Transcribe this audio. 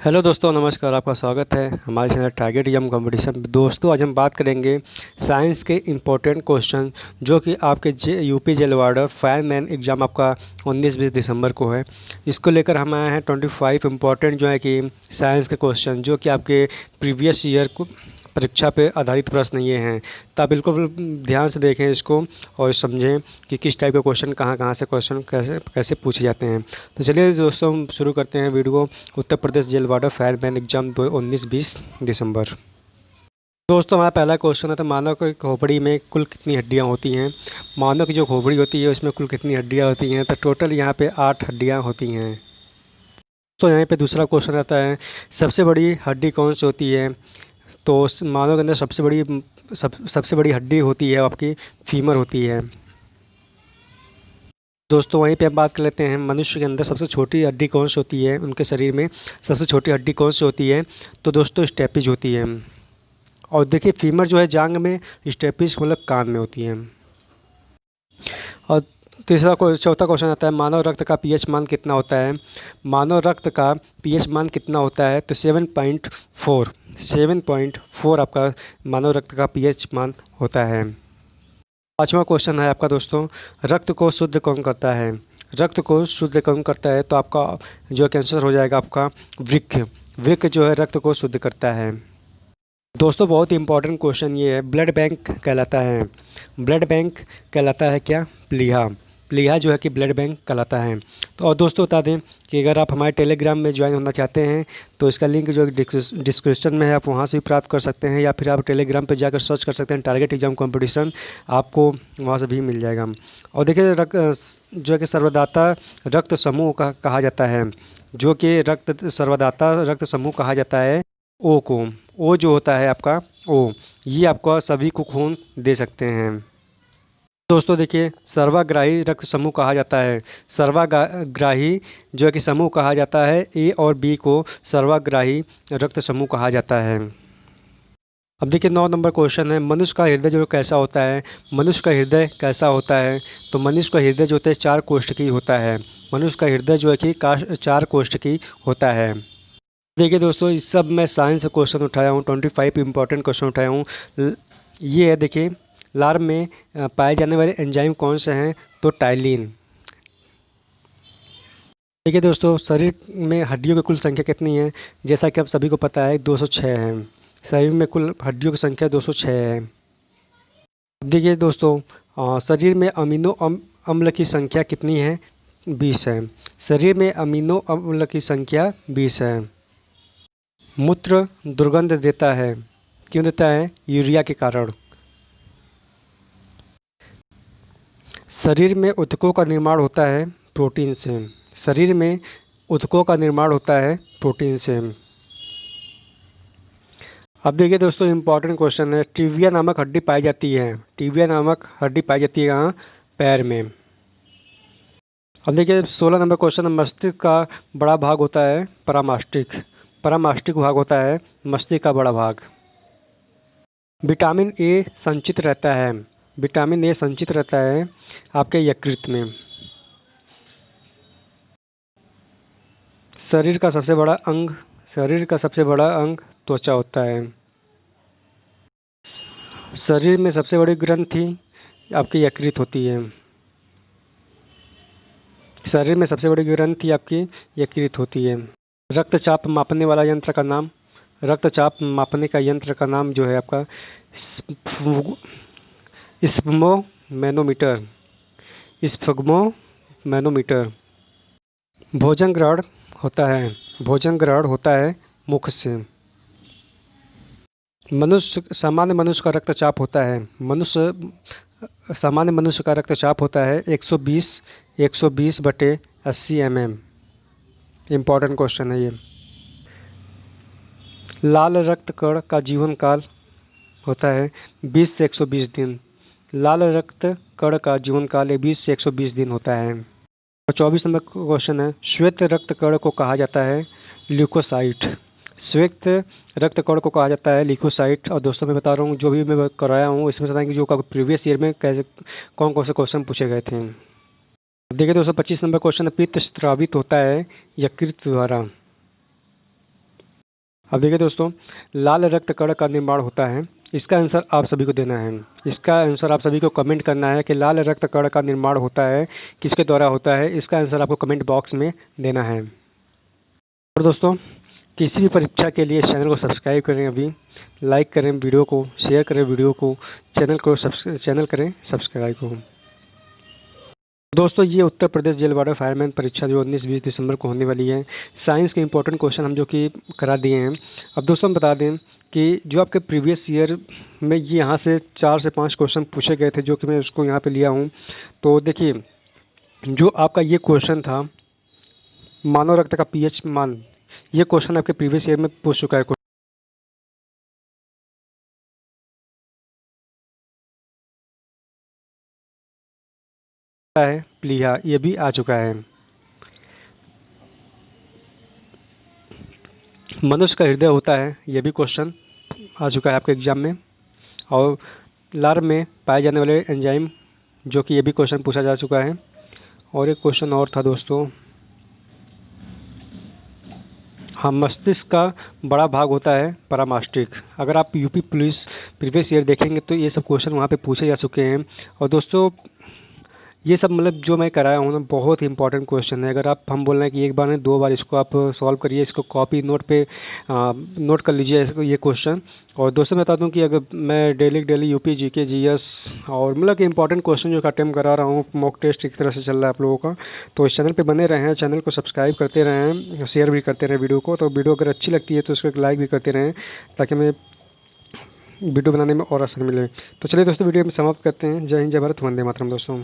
Hello दोस्तों, नमस्कार। आपका स्वागत है हमारे चैनल टारगेट एग्जाम कंपटीशन। दोस्तों, आज हम बात करेंगे साइंस के इम्पोर्टेंट क्वेश्चन जो कि आपके UP jail warder fireman exam आपका 19-20 दिसंबर को है। इसको लेकर हम आए हैं 25 इम्पोर्टेंट जो है कि साइंस के क्वेश्चन जो कि आपके प्रीवियस ईयर को परीक्षा पे आधारित प्रश्न ये हैं। तो आप बिल्कुल ध्यान से देखें इसको और समझें कि किस टाइप के क्वेश्चन कहाँ कहाँ से क्वेश्चन कैसे कैसे पूछे जाते हैं। तो चलिए दोस्तों, हम शुरू करते हैं video. Uttar Pradesh jail warder fireman exam 19-20 दिसंबर। दोस्तों, हमारा पहला क्वेश्चन है, तो मानव की खोपड़ी में कुल कितनी हड्डियां होती हैं। मानव की जो खोपड़ी होती है उसमें कुल कितनी हड्डियां होती हैं, तो टोटल यहाँ पे 8 हड्डियां होती हैं। तो यहाँ पे दूसरा क्वेश्चन आता है, सबसे बड़ी हड्डी कौन सी होती है। तो मानव के अंदर सबसे बड़ी हड्डी होती है आपकी फीमर होती है। दोस्तों, वहीं पे हम बात कर लेते हैं, मनुष्य के अंदर सबसे छोटी हड्डी कौन सी होती है। उनके शरीर में सबसे छोटी हड्डी कौन सी होती है, तो दोस्तों स्टेपिज होती है। और देखिए, फीमर जो है जांग में, स्टेपिज मतलब कान में होती है। और चौथा क्वेश्चन आता है, मानव रक्त का पीएच मान कितना होता है। मानव रक्त का पीएच मान कितना होता है, तो 7.4 आपका मानव रक्त का पीएच मान होता है। पाँचवा क्वेश्चन है आपका दोस्तों, रक्त को शुद्ध कौन करता है। रक्त को शुद्ध कौन करता है, तो आपका जो कैंसर हो जाएगा आपका वृक्क। वृक्क जो है रक्त को शुद्ध करता है। दोस्तों, बहुत ही इंपॉर्टेंट क्वेश्चन ये है, ब्लड बैंक कहलाता है। ब्लड बैंक कहलाता है क्या, प्लीहा। प्लीहा जो है कि ब्लड बैंक कहलाता है। तो और दोस्तों, बता दें कि अगर आप हमारे टेलीग्राम में ज्वाइन होना चाहते हैं तो इसका लिंक जो डिस्क्रिप्शन में है, आप वहाँ से भी प्राप्त कर सकते हैं, या फिर आप टेलीग्राम पे जाकर सर्च कर सकते हैं टारगेट एग्जाम कंपटीशन, आपको वहाँ से भी मिल जाएगा। और देखिए, जो है कि सर्वदाता रक्त समूह कहा जाता है। जो कि सर्वदाता रक्त समूह कहा जाता है ओ को। ओ जो होता है आपका ओ, ये आपका सभी को खून दे सकते हैं। दोस्तों देखिए, सर्वाग्राही रक्त समूह कहा जाता है। सर्वाग्राही जो है कि समूह कहा जाता है, ए और बी को सर्वाग्राही रक्त समूह कहा जाता है। अब देखिए, 9 नंबर क्वेश्चन है, मनुष्य का हृदय जो कैसा होता है। मनुष्य का हृदय कैसा होता है, तो मनुष्य का हृदय जो होता है 4 कोष्ठकी होता है। मनुष्य का हृदय जो है कि 4 कोष्ठकी होता है। देखिए दोस्तों, इस सब मैं साइंस क्वेश्चन उठाया हूँ, 25 इंपॉर्टेंट क्वेश्चन उठाया हूँ। ये है, देखिए, लार में पाए जाने वाले एंजाइम कौन से हैं, तो टाइलिन। देखिए दोस्तों, शरीर में हड्डियों की कुल संख्या कितनी है, जैसा कि आप सभी को पता है 206 है। शरीर में कुल हड्डियों की संख्या 206 है। देखिए दोस्तों, शरीर में अमीनो अम्ल की संख्या कितनी है, 20 है। शरीर में अमीनो अम्ल की संख्या 20 है। मूत्र दुर्गंध देता है, क्यों देता है, यूरिया के कारण। शरीर में ऊतकों का निर्माण होता है प्रोटीन से। शरीर में ऊतकों का निर्माण होता है प्रोटीन से। अब देखिए दोस्तों, इम्पॉर्टेंट क्वेश्चन है, टिबिया नामक हड्डी पाई जाती है। टिबिया नामक हड्डी पाई जाती है कहाँ, पैर में। अब देखिए 16 नंबर क्वेश्चन, मस्तिष्क का बड़ा भाग होता है परामास्टिक। परामास्टिक भाग होता है मस्तिष्क का बड़ा भाग। विटामिन ए संचित रहता है। विटामिन ए संचित रहता है आपके यकृत में। शरीर का सबसे बड़ा अंग त्वचा होता है। शरीर में सबसे बड़ी ग्रंथि आपकी यकृत होती है। शरीर में सबसे बड़ी ग्रंथि आपकी यकृत होती है। रक्तचाप मापने वाला यंत्र का नाम, रक्तचाप मापने का यंत्र का नाम जो है आपका स्फिग्मोमैनोमीटर। स्फिग्मोमैनोमीटर। भोजन ग्रहण होता है मुख से। सामान्य मनुष्य का रक्तचाप होता है, सामान्य मनुष्य का रक्तचाप होता है 120/80 mm। इम्पॉर्टेंट क्वेश्चन है ये। लाल रक्त कण का जीवन काल होता है 20 से 120 दिन। लाल रक्त कण का जीवन काल 20 से 120 दिन होता है। और 24 नंबर क्वेश्चन है, श्वेत रक्त कण को कहा जाता है ल्यूकोसाइट। श्वेत रक्त कण को कहा जाता है ल्यूकोसाइट। और दोस्तों, मैं बता रहा हूँ, जो भी मैं कराया हूँ इसमें बताएंगे जो प्रीवियस ईयर में कैसे कौन कौन से क्वेश्चन पूछे गए थे। देखिए दोस्तों, 25 नंबर क्वेश्चन, पित्त स्रावित होता है यकृत द्वारा। अब देखिए दोस्तों, लाल रक्त कण का निर्माण होता है, इसका आंसर आप सभी को देना है। इसका आंसर आप सभी को कमेंट करना है कि लाल रक्त कण का निर्माण होता है किसके द्वारा होता है, इसका आंसर आपको कमेंट बॉक्स में देना है। और दोस्तों, किसी भी परीक्षा के लिए चैनल को सब्सक्राइब करें, अभी लाइक करें वीडियो को, शेयर करें वीडियो को, चैनल करें सब्सक्राइब को। दोस्तों, ये Uttar Pradesh jail warden fireman परीक्षा जो 19-20 दिसंबर को होने वाली है, साइंस के इंपॉर्टेंट क्वेश्चन हम जो कि करा दिए हैं। अब दोस्तों हम बता दें कि जो आपके प्रीवियस ईयर में ये यहाँ से 4 से 5 क्वेश्चन पूछे गए थे, जो कि मैं उसको यहाँ पे लिया हूँ। तो देखिए, जो आपका ये क्वेश्चन था मानव रक्त का पीएच मान, ये क्वेश्चन आपके प्रीवियस ईयर में पूछ चुका है। है प्लीहा, ये भी आ चुका है। मनुष्य का हृदय होता है, ये भी क्वेश्चन आ चुका है आपके एग्जाम में। और लार में पाए जाने वाले एंजाइम, जो कि ये भी क्वेश्चन पूछा जा चुका है। और एक क्वेश्चन और था दोस्तों, हाँ, मस्तिष्क का बड़ा भाग होता है परामास्टिक। अगर आप यूपी पुलिस प्रीवियस ईयर देखेंगे तो ये सब क्वेश्चन वहाँ पे पूछे जा चुके हैं। और दोस्तों, ये सब मतलब जो मैं कराया हूँ ना, बहुत ही इंपॉर्टेंट क्वेश्चन है। अगर आप हम बोल रहे हैं कि एक बार नहीं 2 बार इसको आप सॉल्व करिए, इसको कॉपी नोट पे नोट कर लीजिए इसको, ये क्वेश्चन। और दोस्तों मैं बता दूं कि अगर मैं डेली यूपी जीके जीएस और मतलब कि इंपॉर्टेंट क्वेश्चन जो अटेम्प्ट करा रहा हूँ, मॉक टेस्ट एक तरह से चल रहा है आप लोगों का। तो इस चैनल पर बने रहें, चैनल को सब्सक्राइब करते रहें, शेयर भी करते रहें वीडियो को। तो वीडियो अगर अच्छी लगती है तो उसको एक लाइक भी करते रहें, ताकि हमें वीडियो बनाने में और आसान मिले। तो चलिए दोस्तों, वीडियो में समाप्त करते हैं। जय हिंद, जय भारत, वंदे मातरम दोस्तों।